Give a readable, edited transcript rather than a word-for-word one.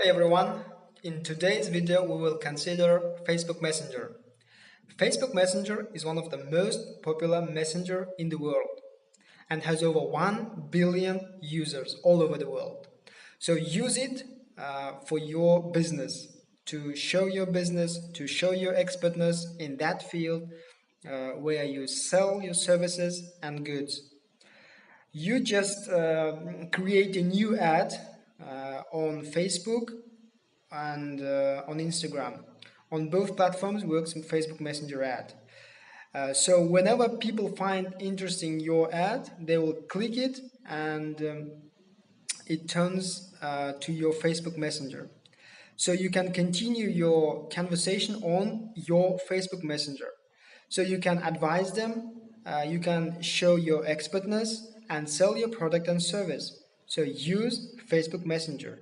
Hey everyone, in today's video we will consider Facebook Messenger. Facebook Messenger is one of the most popular messenger in the world and has over 1 billion users all over the world. So use it for your business, to show your business, to show your expertness in that field where you sell your services and goods. You just create a new ad on Facebook and on Instagram. On both platforms works in Facebook Messenger ad. So whenever people find interesting your ad, they will click it and it turns to your Facebook Messenger. So you can continue your conversation on your Facebook Messenger. So you can advise them, you can show your expertness and sell your product and service. So use Facebook Messenger.